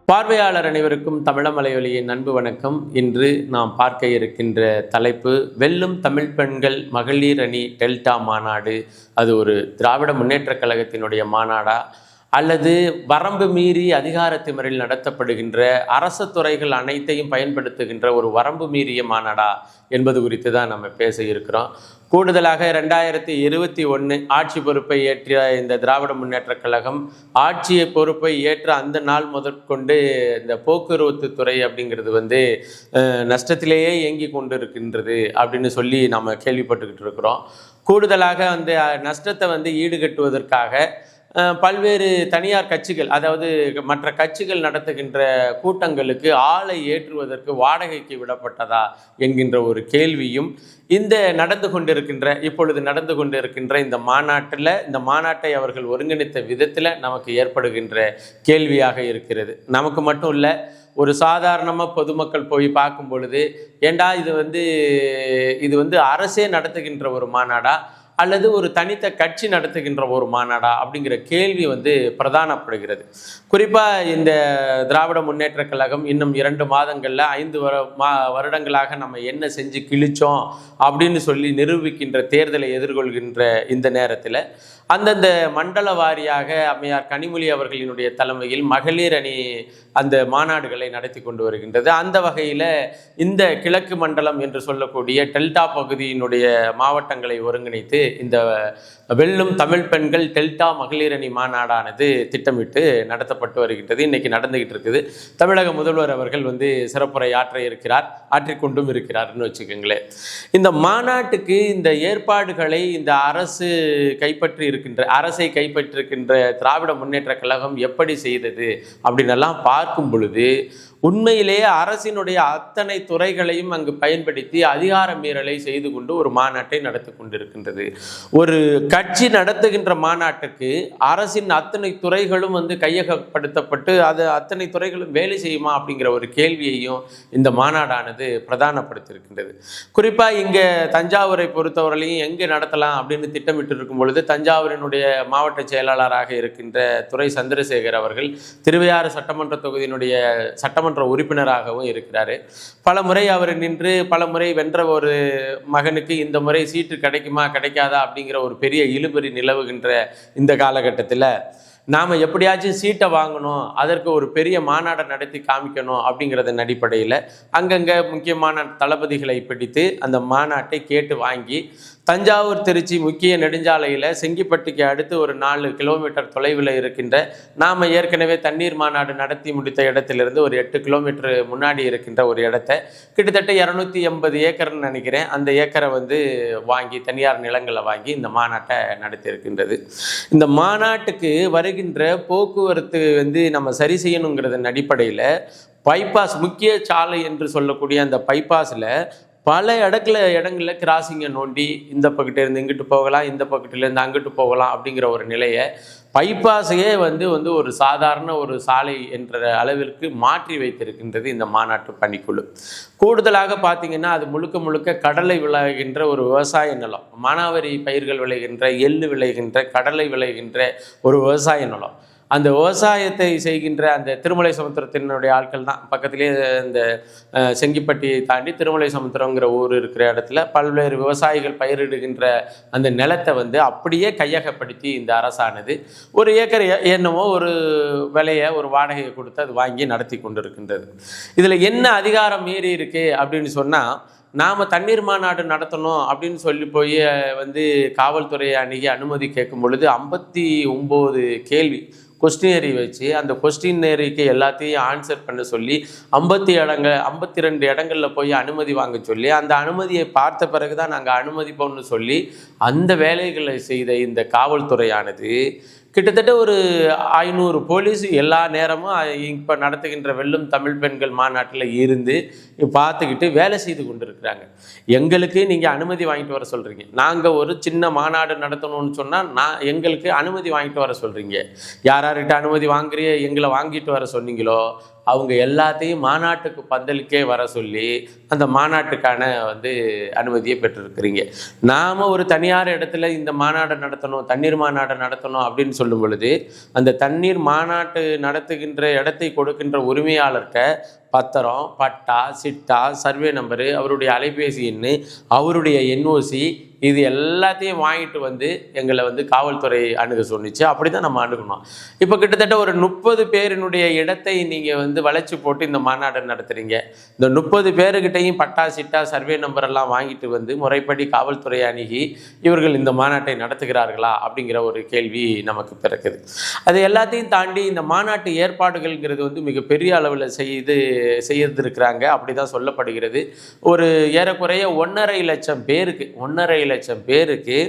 பார்வையாளர் அனைவருக்கும் தமிழமலையொலியின் அன்பு வணக்கம். இன்று நாம் பார்க்க இருக்கின்ற தலைப்பு வெல்லும் தமிழ் பெண்கள் மகளிர் அணி டெல்டா மாநாடு. அது ஒரு திராவிட முன்னேற்றக் கழகத்தினுடைய மாநாடா அல்லது வரம்பு மீறி அதிகார திமிரில் நடத்தப்படுகின்ற அரசு துறைகள் அனைத்தையும் பயன்படுத்துகின்ற ஒரு வரம்பு மீறிய மாநாடா என்பது குறித்து தான் நம்ம பேச இருக்கிறோம். கூடுதலாக 2021 ஆட்சி பொறுப்பை ஏற்ற இந்த திராவிட முன்னேற்றக் கழகம் ஆட்சியை பொறுப்பை ஏற்ற அந்த நாள் முதற்கொண்டு இந்த போக்குவரத்து துறை அப்படிங்கிறது நஷ்டத்திலேயே இயங்கி கொண்டு இருக்கின்றது அப்படின்னு சொல்லி நம்ம கேள்விப்பட்டுக்கிட்டு இருக்கிறோம். கூடுதலாக அந்த நஷ்டத்தை ஈடுகட்டுவதற்காக பல்வேறு தனியார் கட்சிகள், அதாவது மற்ற கட்சிகள் நடத்துகின்ற கூட்டங்களுக்கு ஆளை ஏற்றுவதற்கு வாடகைக்கு விடப்பட்டதா என்கின்ற ஒரு கேள்வியும் இப்பொழுது நடந்து கொண்டிருக்கின்ற இந்த மாநாட்டை அவர்கள் ஒருங்கிணைத்த விதத்தில் நமக்கு ஏற்படுகின்ற கேள்வியாக இருக்கிறது. நமக்கு மட்டும் இல்லை, ஒரு சாதாரணமாக பொதுமக்கள் போய் பார்க்கும் பொழுது ஏண்டா இது அரசே நடத்துகின்ற ஒரு மாநாடா அல்லது ஒரு தனித்த கட்சி நடத்துகின்ற ஒரு மாநாடா அப்படிங்கிற கேள்வி பிரதானப்படுகிறது. குறிப்பாக இந்த திராவிட முன்னேற்றக் கழகம் இன்னும் 2 மாதங்களில் 5 வருடங்களாக நம்ம என்ன செஞ்சு கிழிச்சோம் அப்படின்னு சொல்லி நிரூபிக்கின்ற தேர்தலை எதிர்கொள்கின்ற இந்த நேரத்தில் அந்தந்த மண்டல வாரியாக அம்மையார் கனிமொழி அவர்களினுடைய தலைமையில் மகளிர் அணி அந்த மாநாடுகளை நடத்தி கொண்டு வருகின்றது. அந்த வகையில் இந்த கிழக்கு மண்டலம் என்று சொல்லக்கூடிய டெல்டா பகுதியினுடைய மாவட்டங்களை ஒருங்கிணைத்து இந்த வெல்லும் தமிழ் பெண்கள் டெல்டா மகளிர் அணி மாநாடானது திட்டமிட்டு நடத்தப்பட்டு வருகின்றது. இன்னைக்கு நடந்துகிட்டு இருக்குது. தமிழக முதல்வர் அவர்கள் சிறப்புரை ஆற்றிக்கொண்டும் இருக்கிறார்னு வச்சுக்கோங்களேன். இந்த மாநாட்டுக்கு இந்த ஏற்பாடுகளை இந்த அரசை கைப்பற்றிருக்கின்ற திராவிட முன்னேற்ற கழகம் எப்படி செய்தது அப்படின்னெல்லாம் பார்க்கும் பொழுது உண்மையிலேயே அரசினுடைய அத்தனை துறைகளையும் அங்கு பயன்படுத்தி அதிகார மீறலை செய்து கொண்டு ஒரு மாநாட்டை நடத்தி கொண்டிருக்கின்றது. ஒரு கட்சி நடத்துகின்ற மாநாட்டுக்கு அரசின் அத்தனை துறைகளும் கையகப்படுத்தப்பட்டு அது அத்தனை துறைகளும் வேலை செய்யுமா அப்படிங்கிற ஒரு கேள்வியையும் இந்த மாநாடானது பிரதானப்படுத்தியிருக்கின்றது. குறிப்பாக இங்கே தஞ்சாவூரை பொறுத்தவரையிலையும் எங்கே நடத்தலாம் அப்படின்னு திட்டமிட்டு இருக்கும் பொழுது தஞ்சாவூரினுடைய மாவட்ட செயலாளராக இருக்கின்ற துரை சந்திரசேகர் அவர்கள் திருவையாறு சட்டமன்ற தொகுதியினுடைய சட்டமன்ற உறுப்பினராகவும் இருக்கிறாரு. பல முறை அவர் நின்று பல முறை வென்ற ஒரு மகனுக்கு இந்த முறை சீட்டு கிடைக்குமா கிடைக்காதா அப்படிங்கிற ஒரு பெரிய இழுபறி நிலவுகின்ற இந்த காலகட்டத்தில் நாம் எப்படியாச்சும் சீட்டை வாங்கணும், அதற்கு ஒரு பெரிய மாநாட்டை நடத்தி காமிக்கணும் அப்படிங்கிறதன் அடிப்படையில் அங்கங்கே முக்கியமான தளபதிகளை பிடித்து அந்த மாநாட்டை கேட்டு வாங்கி தஞ்சாவூர் திருச்சி முக்கிய நெடுஞ்சாலையில் செங்கிப்பட்டிக்கு அடுத்து ஒரு 4 கிலோமீட்டர் தொலைவில் இருக்கின்ற நாம் ஏற்கனவே தண்ணீர் மாநாடு நடத்தி முடித்த இடத்திலிருந்து ஒரு 8 கிலோமீட்டர் முன்னாடி இருக்கின்ற ஒரு இடத்த கிட்டத்தட்ட 280 ஏக்கர்னு நினைக்கிறேன். அந்த ஏக்கரை வாங்கி தனியார் நிலங்களை வாங்கி இந்த மாநாட்டை நடத்தி இருக்கின்றது. இந்த மாநாட்டுக்கு வருகின்ற போக்குவரத்து நம்ம சரி செய்யணுங்கிறதன் அடிப்படையில் பைபாஸ், முக்கிய சாலை என்று சொல்லக்கூடிய அந்த பைபாஸில் பல இடங்களில் கிராசிங்கை நோண்டி இந்த பக்கத்திலேருந்து இங்கிட்டு போகலாம், இந்த பக்கத்திலேருந்து அங்கிட்டு போகலாம் அப்படிங்கிற ஒரு நிலையை பைபாஸையே ஒரு சாதாரண ஒரு சாலை என்ற அளவிற்கு மாற்றி வைத்திருக்கின்றது இந்த மாநாட்டு பணிக்குழு. கூடுதலாக பார்த்திங்கன்னா அது முழுக்க கடலை விளைகின்ற ஒரு விவசாய நிலம், மானாவாரி பயிர்கள் விளைகின்ற, எள்ளு விளைகின்ற, கடலை விளைகின்ற ஒரு விவசாய நிலம். அந்த விவசாயத்தை செய்கின்ற அந்த திருமலை சமுத்திரத்தினுடைய ஆட்கள் தான். பக்கத்திலே இந்த செங்கிப்பட்டியை தாண்டி திருமலை சமுத்திரங்கிற ஊர் இருக்கிற இடத்துல பல்வேறு விவசாயிகள் பயிரிடுகின்ற அந்த நிலத்தை அப்படியே கையகப்படுத்தி இந்த அரசானது ஒரு ஏக்கர் என்னமோ ஒரு விலையை ஒரு வாடகையை கொடுத்து அது வாங்கி நடத்தி கொண்டிருக்கின்றது. இதில் என்ன அதிகாரம் மீறி இருக்கு அப்படின்னு சொன்னால், நாம் தண்ணீர் மாநாடு நடத்தணும் அப்படின்னு சொல்லி போய் காவல்துறையை அணுகி அனுமதி கேட்கும் பொழுது 59 கேள்வி கொஸ்டினரி வச்சு அந்த கொஸ்டினரிக்கு எல்லாத்தையும் ஆன்சர் பண்ண சொல்லி 52 இடங்களில் போய் அனுமதி வாங்க சொல்லி அந்த அனுமதியை பார்த்த பிறகு தான் நாங்கள் அனுமதிப்போம்னு சொல்லி அந்த வேலைகளை செய்த இந்த காவல்துறையானது கிட்டத்தட்ட ஒரு 500 போலீஸ் எல்லா நேரமும் இப்போ நடத்துகின்ற வெல்லும் தமிழ் பெண்கள் மாநாட்டில் இருந்து பார்த்துக்கிட்டு வேலை செய்து கொண்டு இருக்கிறாங்க. எங்களுக்கு நீங்கள் அனுமதி வாங்கிட்டு வர சொல்கிறீங்க, நாங்கள் ஒரு சின்ன மாநாடு நடத்தணும்னு சொன்னால் எங்களுக்கு அனுமதி வாங்கிட்டு வர சொல்கிறீங்க. யார்கிட்ட அனுமதி எங்களை வாங்கிட்டு வர சொன்னீங்களோ அவங்க எல்லாத்தையும் மாநாட்டுக்கு பந்தலுக்கே வர சொல்லி அந்த மாநாட்டுக்கான அனுமதியை பெற்றிருக்கிறீங்க. நாம் ஒரு தனியார் இடத்துல இந்த மாநாடு நடத்தணும், தண்ணீர் மாநாடு நடத்தணும் அப்படின்னு சொல்லும் பொழுது அந்த தண்ணீர் மாநாட்டு நடத்துகின்ற இடத்தை கொடுக்கின்ற உரிமையாளர்கிட்ட பத்திரம், பட்டா, சிட்டா, சர்வே நம்பரு, அவருடைய அலைபேசி எண், அவருடைய என்ஓசி, இது எல்லாத்தையும் வாங்கிட்டு எங்களை காவல்துறை அணுக சொன்னிச்சு. அப்படி தான் நம்ம அணுகணும். இப்போ கிட்டத்தட்ட ஒரு 30 பேரினுடைய இடத்தை நீங்கள் வளைச்சி போட்டு இந்த மாநாடு நடத்துகிறீங்க. இந்த 30 பேருக்கிட்டையும் பட்டா, சிட்டா, சர்வே நம்பர் எல்லாம் வாங்கிட்டு முறைப்படி காவல்துறை அணுகி இவர்கள் இந்த மாநாட்டை நடத்துகிறார்களா அப்படிங்கிற ஒரு கேள்வி நமக்கு பிறக்குது. அது எல்லாத்தையும் தாண்டி இந்த மாநாட்டு ஏற்பாடுகள்ங்கிறது மிகப்பெரிய அளவில் செய்திருக்கிறாங்க. அப்படி தான் சொல்லப்படுகிறது. ஒரு ஏறக்குறைய 1,50,000 பேருக்கு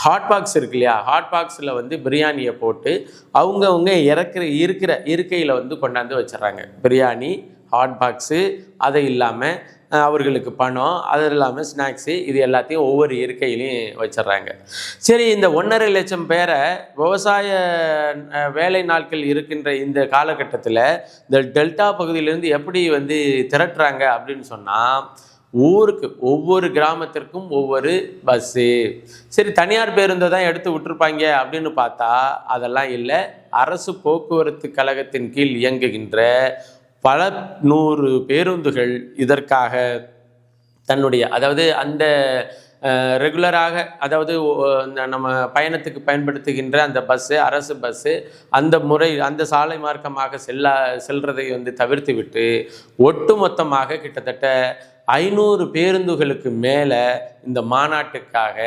ஹாட் பாக்ஸ் இருக்கு இல்லையா, ஹாட் பாக்ஸில் பிரியாணியை போட்டு அவங்கவுங்க இருக்கிற இருக்கையில் கொண்டாந்து வச்சிடறாங்க. பிரியாணி, ஹாட் பாக்ஸு, அது இல்லாமல் அவர்களுக்கு பணம், அது இல்லாமல் ஸ்நாக்ஸு, இது எல்லாத்தையும் ஒவ்வொரு இருக்கையிலையும் வச்சிட்றாங்க. சரி, இந்த 1,50,000 பேரை விவசாய வேலை நாட்கள் இருக்கின்ற இந்த காலகட்டத்தில் இந்த டெல்டா பகுதியிலேருந்து எப்படி திரட்டுறாங்க அப்படின்னு சொன்னால், ஊருக்கு ஒவ்வொரு கிராமத்திற்கும் ஒவ்வொரு பஸ்ஸு. சரி, தனியார் பேருந்தை தான் எடுத்து விட்டுருப்பாங்க அப்படின்னு பார்த்தா அதெல்லாம் இல்லை. அரசு போக்குவரத்து கழகத்தின் கீழ் இயங்குகின்ற பல 100 பேருந்துகள் இதற்காக தன்னுடைய அந்த ரெகுலராக நம்ம பயணத்துக்கு பயன்படுத்துகின்ற அந்த பஸ்ஸு, அரசு பஸ்ஸு, அந்த சாலை மார்க்கமாக செல்றதை தவிர்த்து விட்டு ஒட்டுமொத்தமாக கிட்டத்தட்ட 500 பேருந்துகளுக்கு மேலே இந்த மாநாட்டுக்காக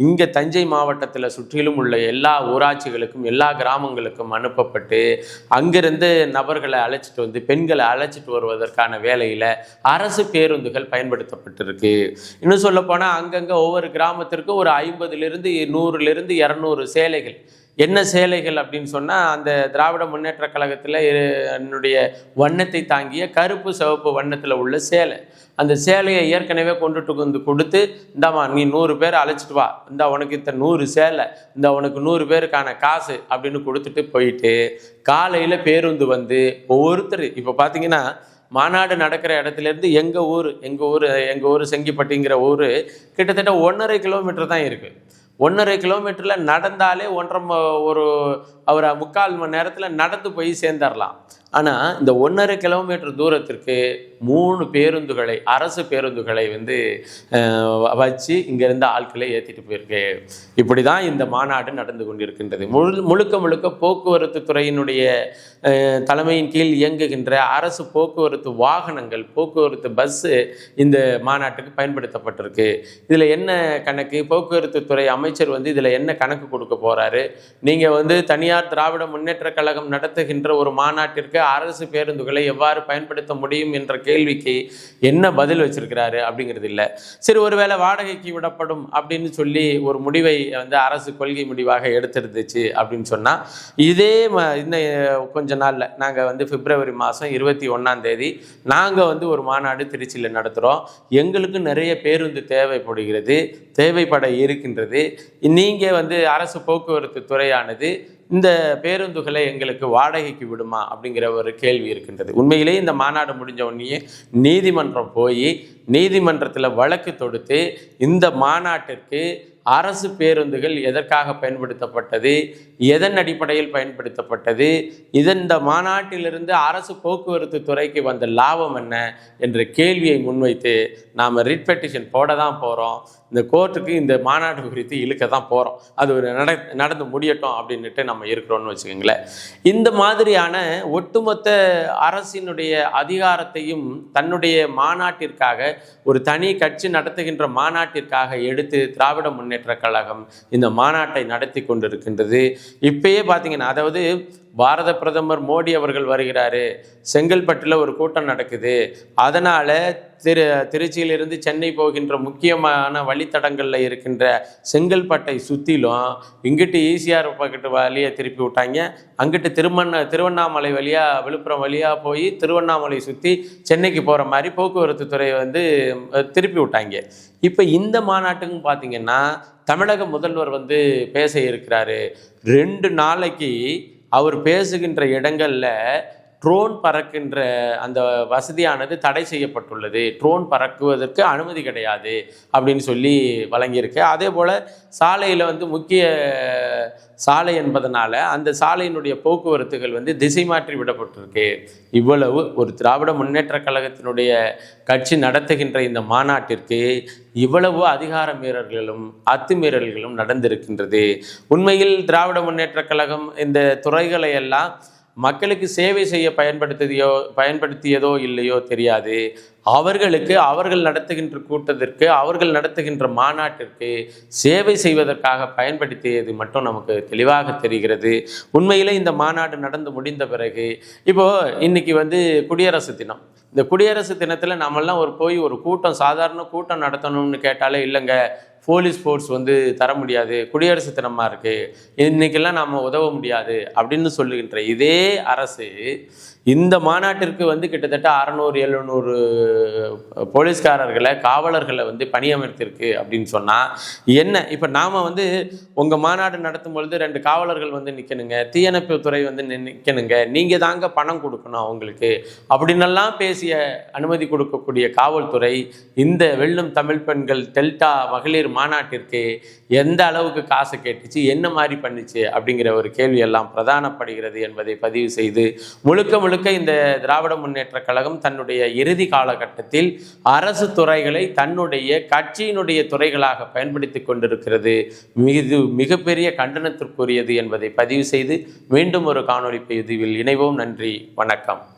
இங்கே தஞ்சை மாவட்டத்தில் சுற்றிலும் உள்ள எல்லா ஊராட்சிகளுக்கும் எல்லா கிராமங்களுக்கும் அனுப்பப்பட்டு அங்கிருந்து நபர்களை அழைச்சிட்டு பெண்களை அழைச்சிட்டு வருவதற்கான வேலையில் அரசு பேருந்துகள் பயன்படுத்தப்பட்டிருக்கு. இன்னும் சொல்லப்போனால் அங்கங்கே ஒவ்வொரு கிராமத்திற்கும் ஒரு 50லிருந்து 100லிருந்து 200 சேலைகள். என்ன சேலைகள் அப்படின்னு சொன்னால், அந்த திராவிட முன்னேற்ற கழகத்தில் என்னுடைய வண்ணத்தை தாங்கிய கருப்பு சிவப்பு வண்ணத்தில் உள்ள சேலை. அந்த சேலையை ஏற்கனவே கொண்டுட்டு கொடுத்து, இந்தாம்மா நீ 100 பேர் அழைச்சிட்டு வா, இந்தா உனக்கு இத்தனை 100 சேலை, இந்த உனக்கு 100 பேருக்கான காசு அப்படின்னு கொடுத்துட்டு போயிட்டு காலையில் பேருந்து ஒவ்வொருத்தர் இப்போ பார்த்தீங்கன்னா மாநாடு நடக்கிற இடத்துலேருந்து எங்கள் ஊர் செங்கிப்பட்டிங்கிற ஊர் கிட்டத்தட்ட 1.5 கிலோமீட்டர் தான் இருக்குது. 1.5 கிலோமீட்டரில் நடந்தாலே ஒரு 3/4 மணி நேரத்தில் நடந்து போய் சேர்ந்துடலாம். ஆனால் இந்த 1.5 கிலோமீட்டர் தூரத்திற்கு 3 பேருந்துகளை, அரசு பேருந்துகளை வச்சு இங்கேருந்து ஆட்களை ஏற்றிட்டு போயிருக்கு. இப்படி தான் இந்த மாநாடு நடந்து கொண்டிருக்கின்றது. முழுக்க போக்குவரத்து துறையினுடைய தலைமையின் கீழ் இயங்குகின்ற அரசு போக்குவரத்து வாகனங்கள், போக்குவரத்து பஸ்ஸு இந்த மாநாட்டுக்கு பயன்படுத்தப்பட்டிருக்கு. இதில் என்ன கணக்கு, போக்குவரத்து துறை அமைச்சர் இதில் என்ன கணக்கு கொடுக்க போகிறாரு? நீங்கள் தனியார் திராவிட முன்னேற்ற கழகம் நடத்துகின்ற ஒரு மாநாட்டிற்கு அரசு பேருந்துகளை எவ்வாறு பயன்படுத்த முடியும் என்ற கேள்விக்கு என்ன பதில் வச்சிருக்கிறாரு அப்படிங்கிறது இல்லை. சரி, ஒருவேளை வாடகைக்கு விடப்படும் அப்படின்னு சொல்லி ஒரு முடிவை அரசு கொள்கை முடிவாக எடுத்திருந்துச்சு அப்படின்னு சொன்னால், இதே இன்னும் கொஞ்ச நாளில் நாங்கள் பிப்ரவரி மாதம் 21ஆம் தேதி நாங்கள் ஒரு மாநாடு திருச்சியில் நடத்துகிறோம். எங்களுக்கு நிறைய பேருந்து தேவைப்பட இருக்கின்றது. நீங்கள் அரசு போக்குவரத்து துறையானது இந்த பேருந்துகளை எங்களுக்கு வாடகைக்கு விடுமா அப்படிங்கிற ஒரு கேள்வி இருக்கின்றது. உண்மையிலேயே இந்த மாநாடு முடிஞ்ச உடனே நீதிமன்றம் போய் நீதிமன்றத்தில் வழக்கு தொடுத்து இந்த மாநாட்டிற்கு அரசு பேருந்துகள் எதற்காக பயன்படுத்தப்பட்டது, எதன் அடிப்படையில் பயன்படுத்தப்பட்டது, இந்த மாநாட்டிலிருந்து அரசு போக்குவரத்து துறைக்கு வந்த லாபம் என்ன என்ற கேள்வியை முன்வைத்து நாம் ரிட் பெட்டிஷன் போட தான் போகிறோம். இந்த கோர்ட்டுக்கு இந்த மாநாடு குறித்து இழுக்க தான் போகிறோம். அது ஒரு நடந்து முடியட்டும் அப்படின்ட்டு நம்ம இருக்கிறோன்னு வச்சுக்கோங்களேன். இந்த மாதிரியான ஒட்டுமொத்த அரசினுடைய அதிகாரத்தையும் தன்னுடைய மாநாட்டிற்காக, ஒரு தனி கட்சி நடத்துகின்ற மாநாட்டிற்காக எடுத்து திராவிட முன்னேற்ற கழகம் இந்த மாநாட்டை நடத்தி கொண்டிருக்கின்றது. இப்பயே பார்த்தீங்கன்னா, அதாவது பாரத பிரதமர் மோடி அவர்கள் வருகிறாரு, செங்கல்பட்டில் ஒரு கூட்டம் நடக்குது, அதனால் திருச்சியிலிருந்து சென்னை போகின்ற முக்கியமான வழித்தடங்களில் இருக்கின்ற செங்கல்பட்டை சுற்றிலும் இங்கிட்டு ஈசிஆர் பக்கத்து வழியை திருப்பி விட்டாங்க, அங்கிட்டு திருவண்ணாமலை வழியாக, விழுப்புரம் வழியாக போய் திருவண்ணாமலை சுற்றி சென்னைக்கு போகிற மாதிரி போக்குவரத்து துறையை திருப்பி விட்டாங்க. இப்போ இந்த மாநாட்டுக்கும் பார்த்தீங்கன்னா தமிழக முதல்வர் பேச இருக்கிறாரு. 2 நாளைக்கு அவர் பேசுகின்ற இடங்களில் ட்ரோன் பறக்கின்ற அந்த வசதியானது தடை செய்யப்பட்டுள்ளது, ட்ரோன் பறக்குவதற்கு அனுமதி கிடையாது அப்படின்னு சொல்லி வழங்கியிருக்கு. அதே போல் சாலையில் வந்து முக்கிய சாலை என்பதனால அந்த சாலையினுடைய போக்குவரத்துகள் வந்து திசை மாற்றி விடப்பட்டிருக்கு. இவ்வளவு ஒரு திராவிட முன்னேற்ற கழகத்தினுடைய கட்சி நடத்துகின்ற இந்த மாநாட்டிற்கு இவ்வளவு அதிகார மீறல்களும் அத்துமீறல்களும் நடந்திருக்கின்றது. உண்மையில் திராவிட முன்னேற்ற கழகம் இந்த துறைகளை எல்லாம் மக்களுக்கு சேவை செய்ய பயன்படுத்தியதோ இல்லையோ தெரியாது. அவர்களுக்கு அவர்கள் நடத்துகின்ற கூட்டத்திற்கு அவர்கள் நடத்துகின்ற மாநாட்டிற்கு சேவை செய்வதற்காக பயன்படுத்தியது மட்டும் நமக்கு தெளிவாக தெரிகிறது. உண்மையிலே இந்த மாநாடு நடந்து முடிந்த பிறகு இன்னைக்கு வந்து குடியரசு தினம். இந்த குடியரசு தினத்தில் நம்மெல்லாம் ஒரு கூட்டம் சாதாரண கூட்டம் நடத்தணும்னு கேட்டாலே இல்லைங்க, போலீஸ் ஃபோர்ஸ் வந்து தர முடியாது, குடியரசு தினமாக இருக்குது, இன்றைக்கெல்லாம் நாம் உதவ முடியாது அப்படின்னு சொல்லுகின்ற இதே அரசு இந்த மாநாட்டிற்கு வந்து கிட்டத்தட்ட 600-700 போலீஸ்காரர்களை காவலர்களை வந்து பணியமர்த்திருக்கு அப்படின்னு சொன்னால் என்ன? இப்போ நாம் வந்து உங்கள் மாநாடு நடத்தும் பொழுது 2 காவலர்கள் வந்து நிற்கணுங்க, தீயணைப்பு துறை வந்து நிற்கணுங்க, நீங்கள் தாங்க பணம் கொடுக்கணும் அவங்களுக்கு அப்படின்னெல்லாம் பேசிய அனுமதி கொடுக்கக்கூடிய காவல்துறை இந்த வெல்லும் தமிழ் பெண்கள் டெல்டா மகளிர் மாநாட்டிற்கு எந்த அளவுக்கு காசு கேட்டுச்சு, என்ன மாதிரி பண்ணிச்சு அப்படிங்கிற ஒரு கேள்வி எல்லாம் பிரதானப்படுகிறது என்பதை பதிவு செய்து முழுக்க இந்த திராவிட முன்னேற்ற கழகம் தன்னுடைய இறுதி காலகட்டத்தில் அரசு துறைகளை தன்னுடைய கட்சியினுடைய துறைகளாக பயன்படுத்தி கொண்டிருக்கிறது. மிகப்பெரிய கண்டனத்திற்குரியது என்பதை பதிவு செய்து மீண்டும் ஒரு காணொளி பதிவில் இணைவோம். நன்றி, வணக்கம்.